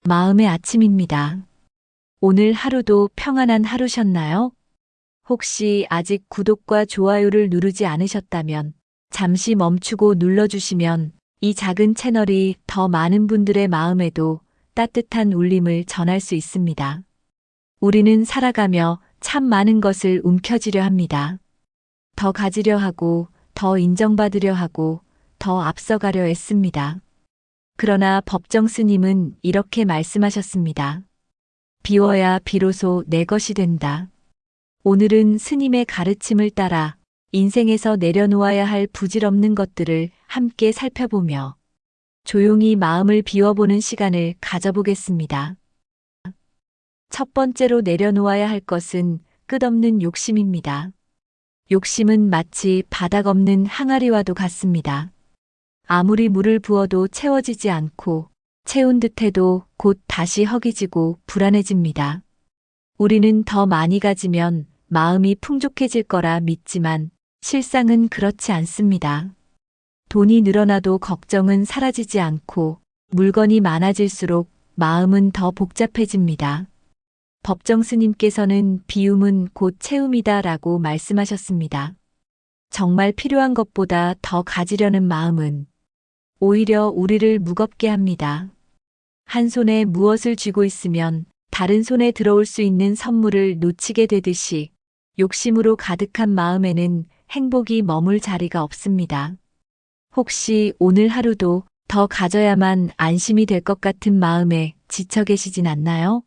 마음의 아침입니다. 오늘 하루도 평안한 하루셨나요? 혹시 아직 구독과 좋아요를 누르지 않으셨다면 잠시 멈추고 눌러주시면 이 작은 채널이 더 많은 분들의 마음에도 따뜻한 울림을 전할 수 있습니다. 우리는 살아가며 참 많은 것을 움켜쥐려 합니다. 더 가지려 하고, 더 인정받으려 하고, 더 앞서가려 애씁니다. 그러나 법정 스님은 이렇게 말씀하셨습니다. 비워야 비로소 내 것이 된다. 오늘은 스님의 가르침을 따라 인생에서 내려놓아야 할 부질없는 것들을 함께 살펴보며 조용히 마음을 비워보는 시간을 가져보겠습니다. 첫 번째로 내려놓아야 할 것은 끝없는 욕심입니다. 욕심은 마치 바닥 없는 항아리와도 같습니다. 아무리 물을 부어도 채워지지 않고 채운 듯해도 곧 다시 허기지고 불안해집니다. 우리는 더 많이 가지면 마음이 풍족해질 거라 믿지만 실상은 그렇지 않습니다. 돈이 늘어나도 걱정은 사라지지 않고 물건이 많아질수록 마음은 더 복잡해집니다. 법정 스님께서는 비움은 곧 채움이다 라고 말씀하셨습니다. 정말 필요한 것보다 더 가지려는 마음은 오히려 우리를 무겁게 합니다. 한 손에 무엇을 쥐고 있으면 다른 손에 들어올 수 있는 선물을 놓치게 되듯이 욕심으로 가득한 마음에는 행복이 머물 자리가 없습니다. 혹시 오늘 하루도 더 가져야만 안심이 될 것 같은 마음에 지쳐 계시진 않나요?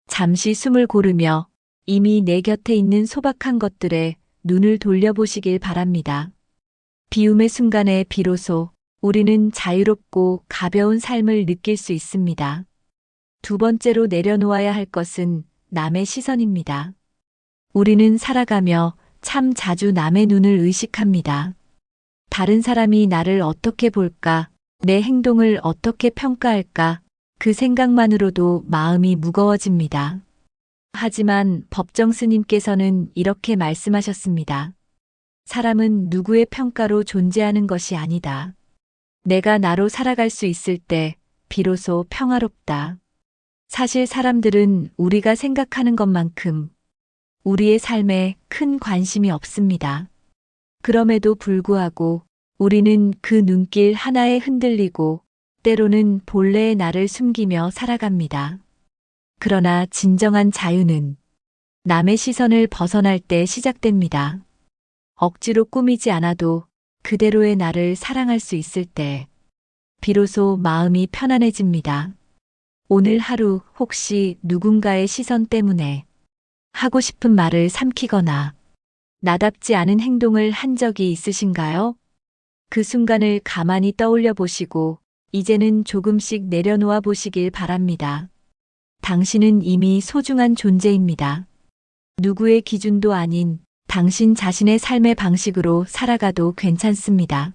잠시 숨을 고르며 이미 내 곁에 있는 소박한 것들에 눈을 돌려보시길 바랍니다. 비움의 순간에 비로소 우리는 자유롭고 가벼운 삶을 느낄 수 있습니다. 두 번째로 내려놓아야 할 것은 남의 시선입니다. 우리는 살아가며 참 자주 남의 눈을 의식합니다. 다른 사람이 나를 어떻게 볼까, 내 행동을 어떻게 평가할까, 그 생각만으로도 마음이 무거워집니다. 하지만 법정 스님께서는 이렇게 말씀하셨습니다. 사람은 누구의 평가로 존재하는 것이 아니다. 내가 나로 살아갈 수 있을 때 비로소 평화롭다. 사실 사람들은 우리가 생각하는 것만큼 우리의 삶에 큰 관심이 없습니다. 그럼에도 불구하고 우리는 그 눈길 하나에 흔들리고 때로는 본래의 나를 숨기며 살아갑니다. 그러나 진정한 자유는 남의 시선을 벗어날 때 시작됩니다. 억지로 꾸미지 않아도 그대로의 나를 사랑할 수 있을 때 비로소 마음이 편안해집니다. 오늘 하루 혹시 누군가의 시선 때문에 하고 싶은 말을 삼키거나 나답지 않은 행동을 한 적이 있으신가요? 그 순간을 가만히 떠올려 보시고 이제는 조금씩 내려놓아 보시길 바랍니다. 당신은 이미 소중한 존재입니다. 누구의 기준도 아닌 당신 자신의 삶의 방식으로 살아가도 괜찮습니다.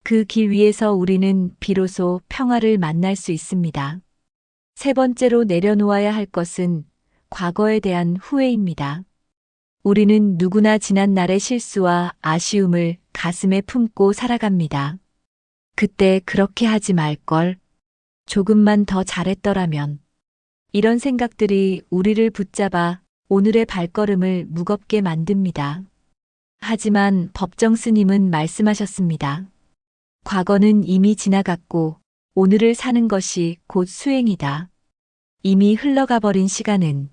그 길 위에서 우리는 비로소 평화를 만날 수 있습니다. 세 번째로 내려놓아야 할 것은 과거에 대한 후회입니다. 우리는 누구나 지난 날의 실수와 아쉬움을 가슴에 품고 살아갑니다. 그때 그렇게 하지 말걸. 조금만 더 잘했더라면. 이런 생각들이 우리를 붙잡아 오늘의 발걸음을 무겁게 만듭니다. 하지만 법정 스님은 말씀하셨습니다. 과거는 이미 지나갔고 오늘을 사는 것이 곧 수행이다. 이미 흘러가 버린 시간은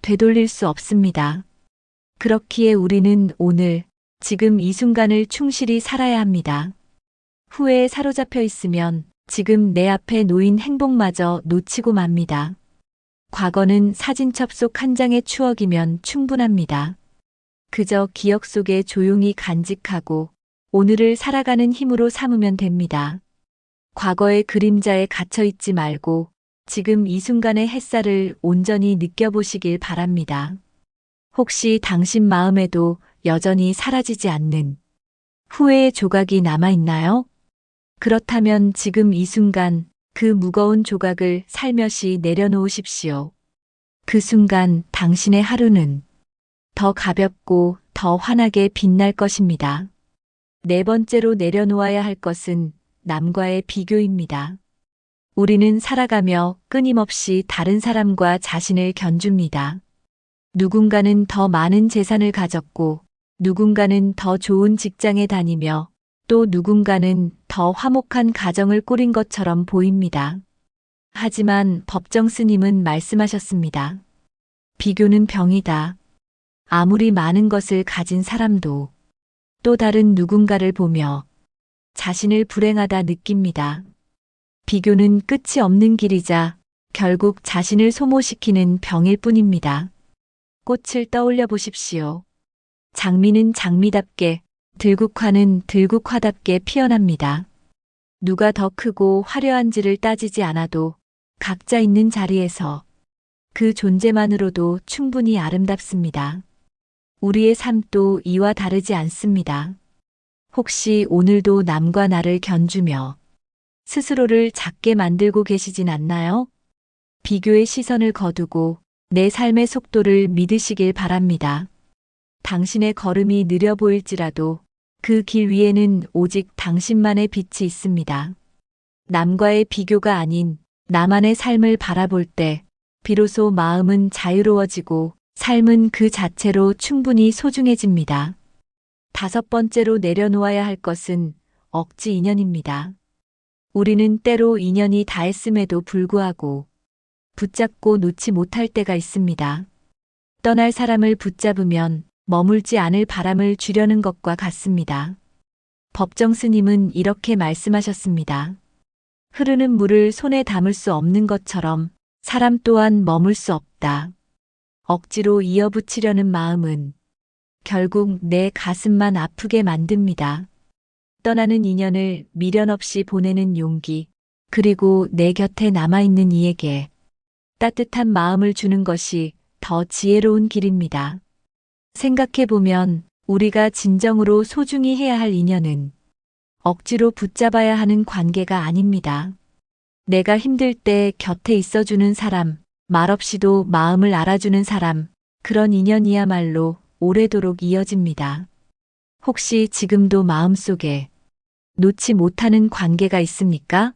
되돌릴 수 없습니다. 그렇기에 우리는 오늘, 지금 이 순간을 충실히 살아야 합니다. 후회에 사로잡혀 있으면 지금 내 앞에 놓인 행복마저 놓치고 맙니다. 과거는 사진첩 속 한 장의 추억이면 충분합니다. 그저 기억 속에 조용히 간직하고 오늘을 살아가는 힘으로 삼으면 됩니다. 과거의 그림자에 갇혀 있지 말고 지금 이 순간의 햇살을 온전히 느껴보시길 바랍니다. 혹시 당신 마음에도 여전히 사라지지 않는 후회의 조각이 남아있나요? 그렇다면 지금 이 순간 그 무거운 조각을 살며시 내려놓으십시오. 그 순간 당신의 하루는 더 가볍고 더 환하게 빛날 것입니다. 네 번째로 내려놓아야 할 것은 남과의 비교입니다. 우리는 살아가며 끊임없이 다른 사람과 자신을 견줍니다. 누군가는 더 많은 재산을 가졌고, 누군가는 더 좋은 직장에 다니며, 또 누군가는 더 화목한 가정을 꾸린 것처럼 보입니다. 하지만 법정 스님은 말씀하셨습니다. 비교는 병이다. 아무리 많은 것을 가진 사람도 또 다른 누군가를 보며 자신을 불행하다 느낍니다. 비교는 끝이 없는 길이자 결국 자신을 소모시키는 병일 뿐입니다. 꽃을 떠올려 보십시오. 장미는 장미답게, 들국화는 들국화답게 피어납니다. 누가 더 크고 화려한지를 따지지 않아도 각자 있는 자리에서 그 존재만으로도 충분히 아름답습니다. 우리의 삶도 이와 다르지 않습니다. 혹시 오늘도 남과 나를 견주며 스스로를 작게 만들고 계시진 않나요? 비교의 시선을 거두고 내 삶의 속도를 믿으시길 바랍니다. 당신의 걸음이 느려 보일지라도 그 길 위에는 오직 당신만의 빛이 있습니다. 남과의 비교가 아닌 나만의 삶을 바라볼 때 비로소 마음은 자유로워지고 삶은 그 자체로 충분히 소중해집니다. 5번째로 내려놓아야 할 것은 억지 인연입니다. 우리는 때로 인연이 닿았음에도 불구하고 붙잡고 놓지 못할 때가 있습니다. 떠날 사람을 붙잡으면 머물지 않을 바람을 주려는 것과 같습니다. 법정 스님은 이렇게 말씀하셨습니다. 흐르는 물을 손에 담을 수 없는 것처럼 사람 또한 머물 수 없다. 억지로 이어붙이려는 마음은 결국 내 가슴만 아프게 만듭니다. 떠나는 인연을 미련 없이 보내는 용기, 그리고 내 곁에 남아있는 이에게 따뜻한 마음을 주는 것이 더 지혜로운 길입니다. 생각해보면 우리가 진정으로 소중히 해야 할 인연은 억지로 붙잡아야 하는 관계가 아닙니다. 내가 힘들 때 곁에 있어주는 사람, 말없이도 마음을 알아주는 사람, 그런 인연이야말로 오래도록 이어집니다. 혹시 지금도 마음속에 놓지 못하는 관계가 있습니까?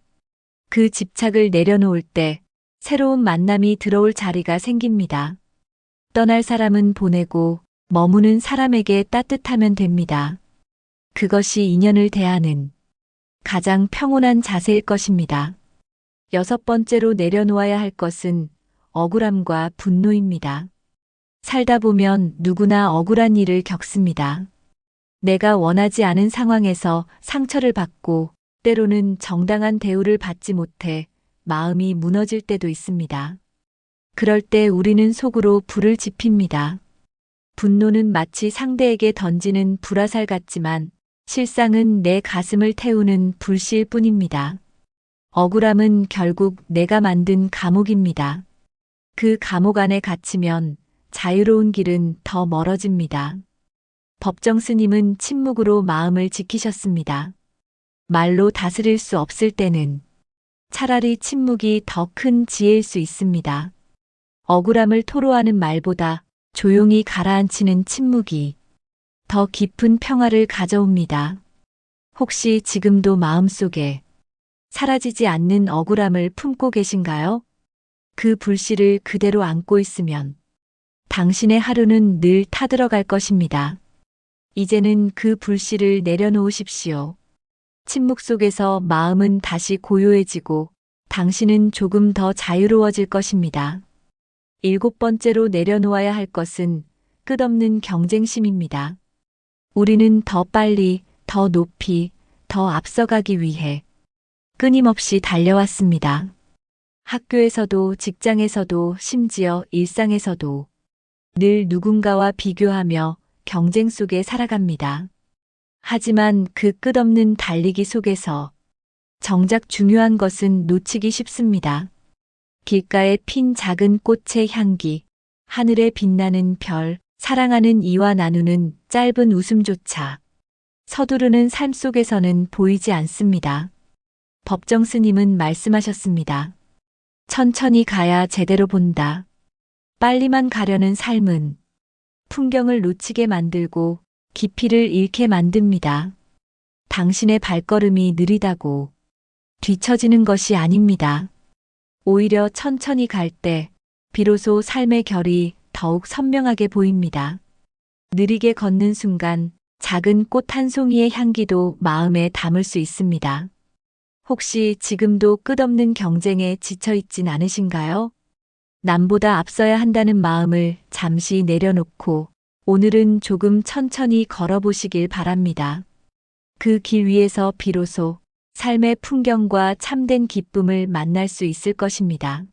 그 집착을 내려놓을 때 새로운 만남이 들어올 자리가 생깁니다. 떠날 사람은 보내고 머무는 사람에게 따뜻하면 됩니다. 그것이 인연을 대하는 가장 평온한 자세일 것입니다. 6번째로 내려놓아야 할 것은 억울함과 분노입니다. 살다 보면 누구나 억울한 일을 겪습니다. 내가 원하지 않은 상황에서 상처를 받고 때로는 정당한 대우를 받지 못해 마음이 무너질 때도 있습니다. 그럴 때 우리는 속으로 불을 지핍니다. 분노는 마치 상대에게 던지는 불화살 같지만 실상은 내 가슴을 태우는 불씨일 뿐입니다. 억울함은 결국 내가 만든 감옥입니다. 그 감옥 안에 갇히면 자유로운 길은 더 멀어집니다. 법정 스님은 침묵으로 마음을 지키셨습니다. 말로 다스릴 수 없을 때는 차라리 침묵이 더 큰 지혜일 수 있습니다. 억울함을 토로하는 말보다 조용히 가라앉히는 침묵이 더 깊은 평화를 가져옵니다. 혹시 지금도 마음속에 사라지지 않는 억울함을 품고 계신가요? 그 불씨를 그대로 안고 있으면 당신의 하루는 늘 타들어갈 것입니다. 이제는 그 불씨를 내려놓으십시오. 침묵 속에서 마음은 다시 고요해지고 당신은 조금 더 자유로워질 것입니다. 7번째로 내려놓아야 할 것은 끝없는 경쟁심입니다. 우리는 더 빨리, 더 높이, 더 앞서가기 위해 끊임없이 달려왔습니다. 학교에서도 직장에서도 심지어 일상에서도 늘 누군가와 비교하며 경쟁 속에 살아갑니다. 하지만 그 끝없는 달리기 속에서 정작 중요한 것은 놓치기 쉽습니다. 길가에 핀 작은 꽃의 향기, 하늘에 빛나는 별, 사랑하는 이와 나누는 짧은 웃음조차 서두르는 삶 속에서는 보이지 않습니다. 법정 스님은 말씀하셨습니다. 천천히 가야 제대로 본다. 빨리만 가려는 삶은 풍경을 놓치게 만들고 깊이를 잃게 만듭니다. 당신의 발걸음이 느리다고 뒤처지는 것이 아닙니다. 오히려 천천히 갈 때 비로소 삶의 결이 더욱 선명하게 보입니다. 느리게 걷는 순간 작은 꽃 한 송이의 향기도 마음에 담을 수 있습니다. 혹시 지금도 끝없는 경쟁에 지쳐 있진 않으신가요? 남보다 앞서야 한다는 마음을 잠시 내려놓고 오늘은 조금 천천히 걸어보시길 바랍니다. 그 길 위에서 비로소 삶의 풍경과 참된 기쁨을 만날 수 있을 것입니다.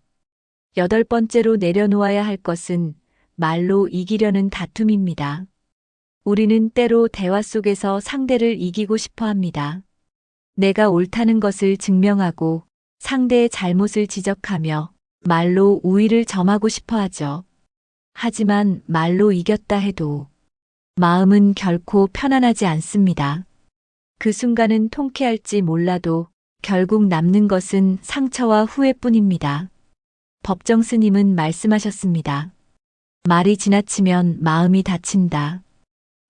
8번째로 내려놓아야 할 것은 말로 이기려는 다툼입니다. 우리는 때로 대화 속에서 상대를 이기고 싶어 합니다. 내가 옳다는 것을 증명하고 상대의 잘못을 지적하며 말로 우위를 점하고 싶어 하죠. 하지만 말로 이겼다 해도 마음은 결코 편안하지 않습니다. 그 순간은 통쾌할지 몰라도 결국 남는 것은 상처와 후회뿐입니다. 법정 스님은 말씀하셨습니다. 말이 지나치면 마음이 다친다.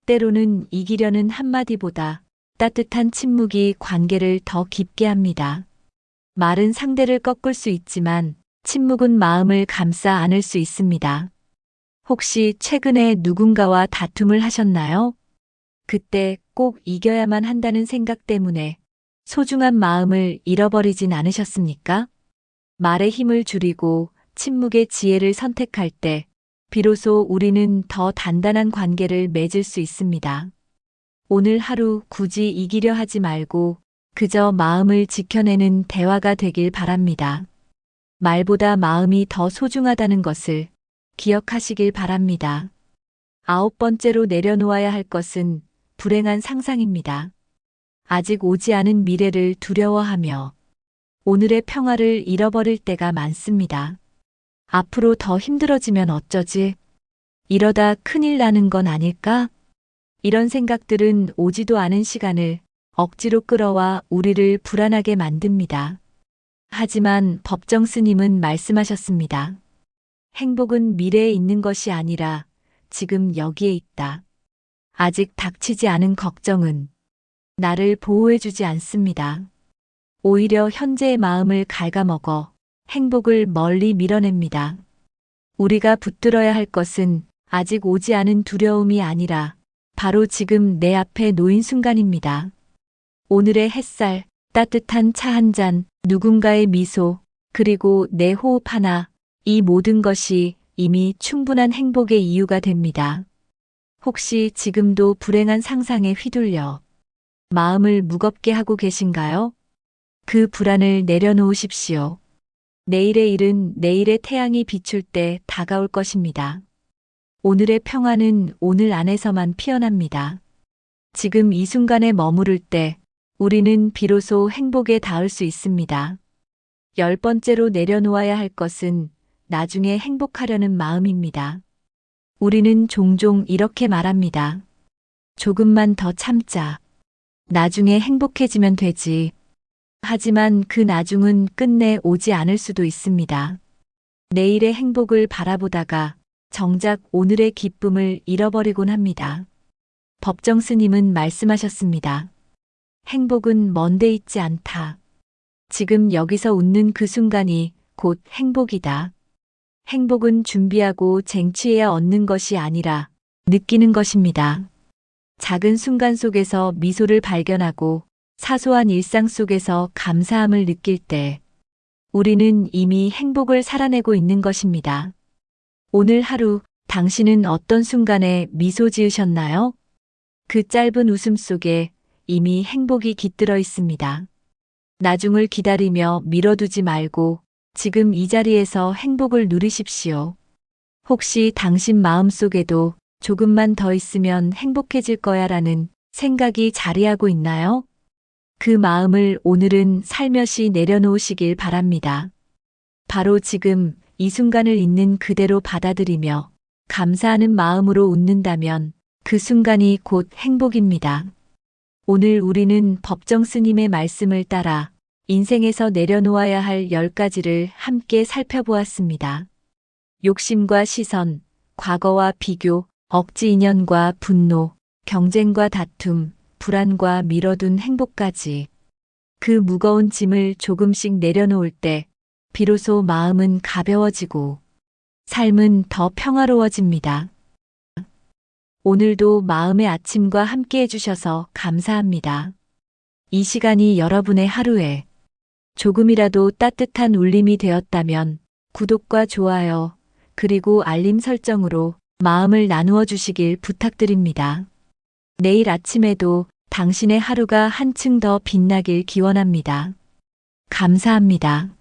때로는 이기려는 한마디보다 따뜻한 침묵이 관계를 더 깊게 합니다. 말은 상대를 꺾을 수 있지만 침묵은 마음을 감싸 안을 수 있습니다. 혹시 최근에 누군가와 다툼을 하셨나요? 그때 꼭 이겨야만 한다는 생각 때문에 소중한 마음을 잃어버리진 않으셨습니까? 말의 힘을 줄이고 침묵의 지혜를 선택할 때 비로소 우리는 더 단단한 관계를 맺을 수 있습니다. 오늘 하루 굳이 이기려 하지 말고 그저 마음을 지켜내는 대화가 되길 바랍니다. 말보다 마음이 더 소중하다는 것을 기억하시길 바랍니다. 9번째로 내려놓아야 할 것은 불행한 상상입니다. 아직 오지 않은 미래를 두려워하며 오늘의 평화를 잃어버릴 때가 많습니다. 앞으로 더 힘들어지면 어쩌지? 이러다 큰일 나는 건 아닐까? 이런 생각들은 오지도 않은 시간을 억지로 끌어와 우리를 불안하게 만듭니다. 하지만 법정 스님은 말씀하셨습니다. 행복은 미래에 있는 것이 아니라 지금 여기에 있다. 아직 닥치지 않은 걱정은 나를 보호해주지 않습니다. 오히려 현재의 마음을 갉아먹어 행복을 멀리 밀어냅니다. 우리가 붙들어야 할 것은 아직 오지 않은 두려움이 아니라 바로 지금 내 앞에 놓인 순간입니다. 오늘의 햇살, 따뜻한 차 한 잔, 누군가의 미소, 그리고 내 호흡 하나, 이 모든 것이 이미 충분한 행복의 이유가 됩니다. 혹시 지금도 불행한 상상에 휘둘려 마음을 무겁게 하고 계신가요? 그 불안을 내려놓으십시오. 내일의 일은 내일의 태양이 비출 때 다가올 것입니다. 오늘의 평화는 오늘 안에서만 피어납니다. 지금 이 순간에 머무를 때 우리는 비로소 행복에 닿을 수 있습니다. 10번째로 내려놓아야 할 것은 나중에 행복하려는 마음입니다. 우리는 종종 이렇게 말합니다. 조금만 더 참자. 나중에 행복해지면 되지. 하지만 그 나중은 끝내 오지 않을 수도 있습니다. 내일의 행복을 바라보다가 정작 오늘의 기쁨을 잃어버리곤 합니다. 법정 스님은 말씀하셨습니다. 행복은 먼데 있지 않다. 지금 여기서 웃는 그 순간이 곧 행복이다. 행복은 준비하고 쟁취해야 얻는 것이 아니라 느끼는 것입니다. 작은 순간 속에서 미소를 발견하고 사소한 일상 속에서 감사함을 느낄 때 우리는 이미 행복을 살아내고 있는 것입니다. 오늘 하루 당신은 어떤 순간에 미소 지으셨나요? 그 짧은 웃음 속에 이미 행복이 깃들어 있습니다. 나중을 기다리며 미뤄두지 말고 지금 이 자리에서 행복을 누리십시오. 혹시 당신 마음속에도 조금만 더 있으면 행복해질 거야라는 생각이 자리하고 있나요? 그 마음을 오늘은 살며시 내려놓으시길 바랍니다. 바로 지금 이 순간을 있는 그대로 받아들이며 감사하는 마음으로 웃는다면 그 순간이 곧 행복입니다. 오늘 우리는 법정 스님의 말씀을 따라 인생에서 내려놓아야 할 10가지를 함께 살펴보았습니다. 욕심과 시선, 과거와 비교, 억지 인연과 분노, 경쟁과 다툼, 불안과 미뤄둔 행복까지 그 무거운 짐을 조금씩 내려놓을 때 비로소 마음은 가벼워지고 삶은 더 평화로워집니다. 오늘도 마음의 아침과 함께 해주셔서 감사합니다. 이 시간이 여러분의 하루에 조금이라도 따뜻한 울림이 되었다면 구독과 좋아요, 그리고 알림 설정으로 마음을 나누어 주시길 부탁드립니다. 내일 아침에도 당신의 하루가 한층 더 빛나길 기원합니다. 감사합니다.